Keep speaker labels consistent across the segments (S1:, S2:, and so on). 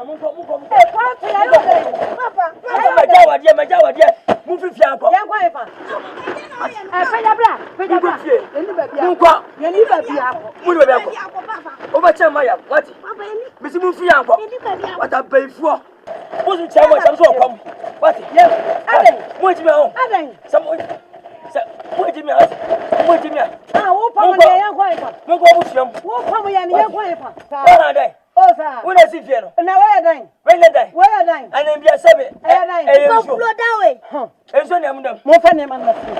S1: ya mun ko
S2: kwa ya yo papa
S1: ma jawa dia mun fi fi anko
S2: ya kwa efa peja bra eni ba bia
S1: mun ko
S2: eni ba bia
S1: mun ba bia o ba chama ya wati
S2: papa eni
S1: bisi mun fi anko
S2: eni ba bia
S1: wata baifuo buzu chama so kwam wati
S2: ye aden
S1: mo ji me o
S2: aden
S1: mo ji me mo ji me
S2: ah wo pa mo ya kwa efa
S1: mun ko bu fiam
S2: wo pa mo ya ni ya kwa efa
S1: bana dai
S2: o sa
S1: wo na si fie no
S2: na wa dan
S1: wele dai
S2: wa dan
S1: ana bia sebe
S2: ko flo dawe
S1: enso ne amdam
S2: mo fa ne man na fi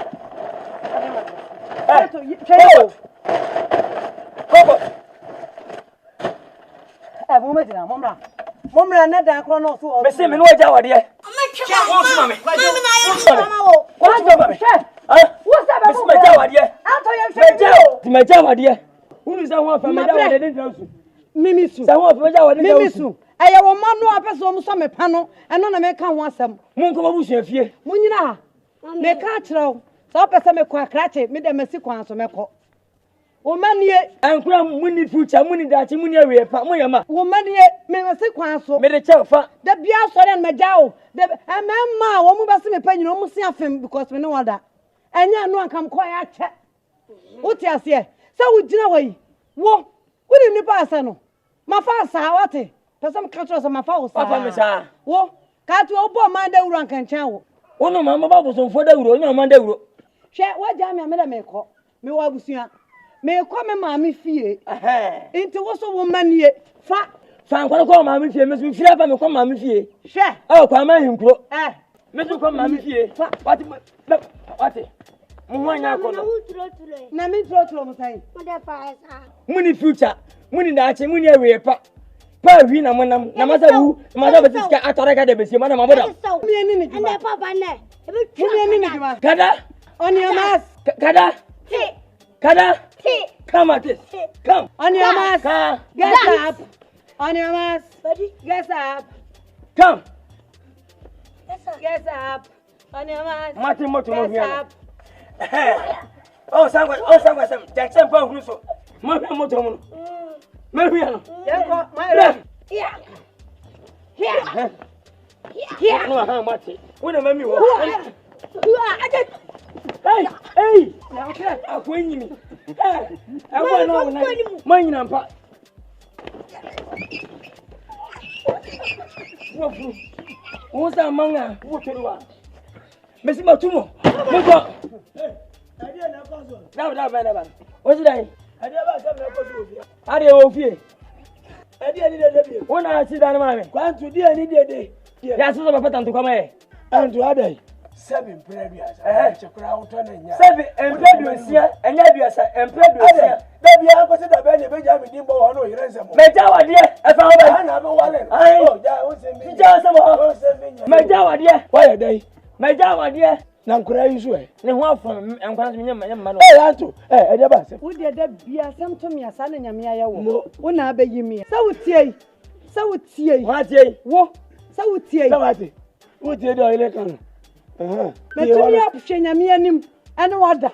S1: Koko.
S2: Mo me dina mo mra na dan kro no so.
S1: Me se me no aja wade. Wo fi mame. Wo fi mame. Wo sa ba mo aja wade.
S2: Ato ye
S1: me aja wade. Unu sa ho afa me aja wade den dansu.
S2: Mimisu.
S1: Sa ho afa me aja wade den
S2: Mimisu. Eye wo ma no apeso mo so me pa no. Eno na me ka ho asem.
S1: Mun ko babu sua fie.
S2: Mun nyina ha. Me ka kire so pese me kwa krache me de mesi kwan so me ko. Wo manie
S1: ankura muni future muni dachi muni awe pa mo yama.
S2: Wo manie me mesi kwan so.
S1: Me de che fa.
S2: Da bia so den me jawo. De emma wo mu bese me pa nyino mu si afem because me no wada. Enya no ankam ko ya che. Uti ase. Sa wo gina wai. Wo ni nipa ase no. Mafa asa wate. Pese me ka tro so mafa wo sa.
S1: Papa me sa.
S2: Wo ka tu obo man da wuro ankan chen wo.
S1: Wono mama babu so fo da wuro nya man da wuro.
S2: Hwe waja me da me ko. Me wa busua. Me ko me maami fie. Inti wo so wo manie. Fa
S1: nkwara ko maami fie me so fie fa me ko maami fie.
S2: Hwe.
S1: Kwa ma hinkuro. Me so ko maami fie. Wati mo wanya ko no.
S2: Na mi tro mo sai.
S3: Mo da fa sa.
S1: Muni future, muni dachi, muni awe pa. Pa wi na monam, na masa wu, ma da betiska atore ka de besi ma na maboda.
S2: Mi eni ni juma.
S3: Ande papa ne.
S2: Mi eni ni juma.
S1: Kada?
S2: On your mask.
S1: Kada? Kada? Come at this. Come.
S2: On your mask. Get up. On your mask.
S3: Ready?
S2: Get up.
S1: Come.
S2: Get up. On your mask.
S1: Mati moto mo
S2: Get
S1: hia.
S2: up.
S1: Oh sangwa sam. Jackson pa huru so. Mo hia moto mo. Me hia no.
S2: Yanko, my
S3: Yeah.
S1: Here. No ha mati. Wo na mami wo.
S3: Hey.
S1: Hey. Na okra akwanyi mi. Awo na wo na. Manyina mpa. Wofu. Wo sa manga, wo tweriwa. Mesi matumo. Mo go.
S4: Ade na koso.
S1: Da ba. Wo si dai.
S4: Ade ba sam na koso ofie.
S1: Ade wo fie.
S4: Ade ni de bi.
S1: Wo na si da na mame.
S4: Kwantu die ni de.
S1: Ya so ba patanto kwa me.
S4: Antu ade. 7 previous. Chekura uto na nya.
S1: 7 empeduosia, enya duasa, empeduosia.
S4: Da bia ko se da be ne be ja mi dimbo wo no yire nsemo.
S1: Meja wade, e fa wo ba.
S4: Na be wale.
S1: Oh,
S4: ja wo se mi.
S1: Ja se mo.
S4: Wo se mi nya.
S1: Meja wade.
S4: Wa ya dai.
S1: Meja wade.
S4: Na nkura yi so e.
S1: Ne ho afon enkwana so nyama no.
S4: Antu. Ade ba se.
S2: Wo de da bia sam to me asa na nyame aye wo. Wo na abayi mi. Sa wutie.
S1: Wa tie.
S2: Wo. Sa wutie.
S4: Samate. Wo tie do ile kan.
S2: Metumi aphwe nyame anim ene wada.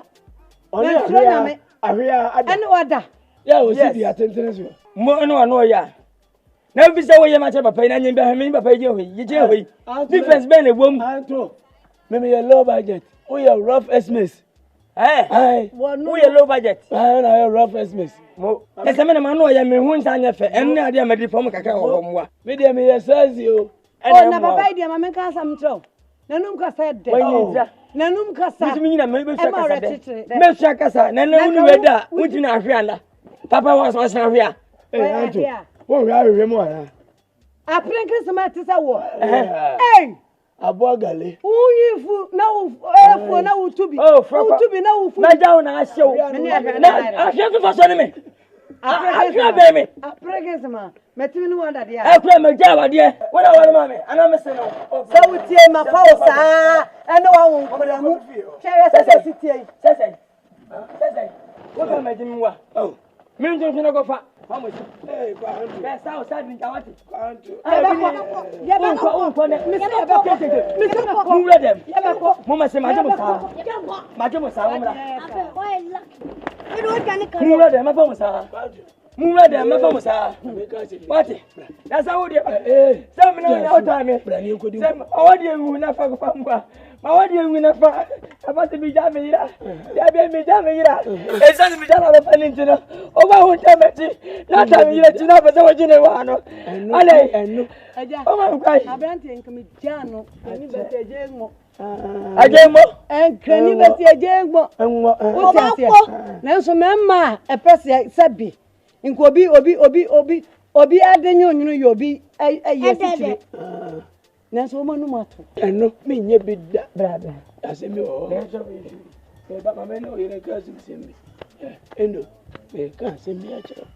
S4: Oni ahia ada.
S2: Ene wada.
S4: Ya o si dia tentene so.
S1: Mo no ano ya. Na bi se wo ye ma che papa na nyem ba hemi papa je hoyi. Ye je hoyi. Difference be na bom.
S4: Anto. Me low budget. We are rough estimates.
S1: We are low budget.
S4: Na rough estimates.
S1: Mo. Ese me na ma no ya me hu nsa anya fe. En na ade amadi fom kakra wo moa.
S4: Me dia me ye sazi o.
S2: Na papa dia ma me ka sam tro. Nanum kasa de. Nanum kasa.
S1: Mimi nyina me be sha kasa de. Me sha kasa. Na unu weda. Unti na ahwe anda. Papa was ahwe a.
S4: Anto. Wo hwe ahwe mu ana.
S2: Apren Christmas ti sa wo.
S4: Abo gale.
S2: Uyifu na utubi. Utubi na ufu.
S1: Na jawo na ahyew. Na ahye so fa so ne me. Ahwe be me.
S2: Apren Christmas. Metimi no wanda dia.
S1: Akura me jawo wade. Wona wale mame. Ana me se no.
S2: Sa wutie ma fa wo sa. Ene wa won koramu. Chere sese sitie.
S1: Sese. Wo ka me jimi wa. Mi njo so na go fa. Vamos.
S4: Kwa antu.
S1: Be sa o sa din tawati.
S4: Antu.
S1: Unko ne. Mi se be keke. Mi se ko. Mu re dem. Mo ma se ma je mo sa. Ma je mo sa mo ra.
S3: Ape, why lucky? You don't get any
S1: Mu re dem ma fa mo sa. Mura da mafa musa. Wati. Na sawo dia. Sam no na otame. Sam awadi engu na fa fa mba. Awadi engu na fa. Abati bi jame ira. Ya bi mi jame ira. Esa mi jana ba fani ntina. O ba hu tamati. Na tame ira tina ba sawo jine wa no. Ale enu.
S2: Aja.
S1: O ma kwai.
S2: Abranti nkami jano. Ani bete jengo.
S1: Ajemo.
S2: Enkani bete jengo.
S1: Enwo.
S2: Nanso memma epese sebi. Obi adenyo nyunu yobi ayesichire. Nanso manu mato.
S4: Eno me nye bidda.
S1: Brother.
S4: Asemi o. E ba mama no yere ka simbi. Endo. Me ka simbi a chero.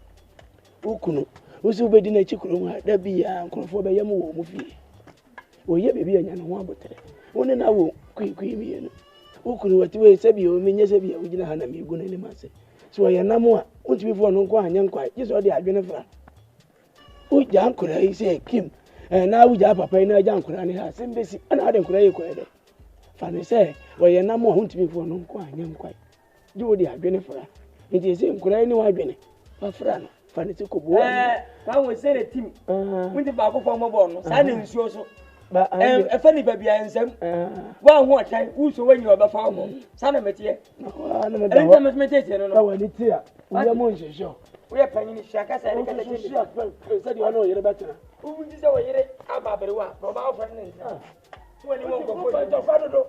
S4: Ukunu. Usu be di na chikuru mu da biya nkrofo be yam wo mu fie. Oye bebi anya no ho abotere. Woni na wo kwikwi mi eno. Ukunu wati we sebi o menye sebi a ugina ha na me gu na ni mase. So ya namu a untimi fo no nko anya nkwa jesu de adwene fra o ja nkura yi se kim na u ja papa na ja nkura ni ha sembesi ana ade nkura yi ko ede fa ne se wo ya namu a untimi fo no nko anya nkwa je wo de adwene fra nti se nkura yi ni wa adwene fa fra no fa ne se ko bo
S1: ka wo se ne tim unti ba ko fo mo bo no sa ne nsuo so
S4: ba
S1: e fa ni babia nsam wa ho otan uso wanyi oba fa mo sa na metie
S4: na me
S1: da wa metie no
S4: no wa ni tia uya mo nhehyo
S1: uya panyin shaka sa ne kala
S4: tete se di wa no yere betena
S1: ubu ji se wo yere ababere wa ro ba ofra ne nta wo ni mo ko fo
S4: to fa dodo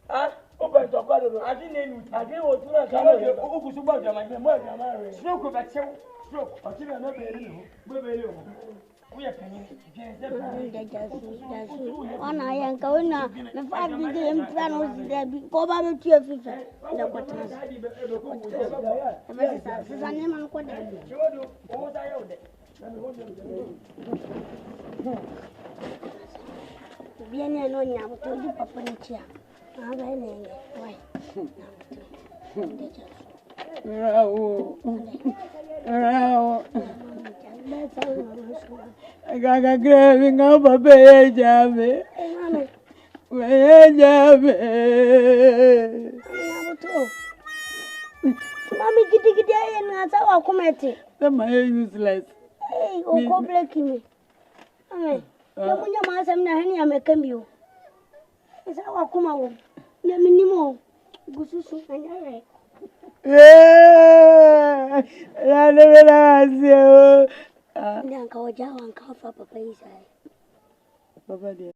S1: ah
S4: o ba to fa dodo
S1: adi ne nu
S4: ade wo tura ka no
S1: o ku su ba jama
S4: mo jama re
S1: stroke ba chew stroke
S4: o ti na be ri no
S1: be be le o uya panyin
S3: Ona yanka ona me fa di de mpra no de bi ko ba be tu afifa de ko tan sa ne man ko de
S1: chiwodo o ta yo de
S3: bien no nya ko di papa ni chia na ba ne ne wai
S2: Rawo. Gaga greve nga baba ye jame. We jame.
S3: Mami gidi ye na ta wa komete.
S2: Sama ye useless.
S3: Hey, o ko break me. Amen. Ya munya ma sam na hani ya mekambio. Isa wa kuma wo. Ne minimo. Gususu anyare.
S2: Ya ne bela asio.
S3: Ndanka wajawa nkafa papa Isa.
S2: Papa dia.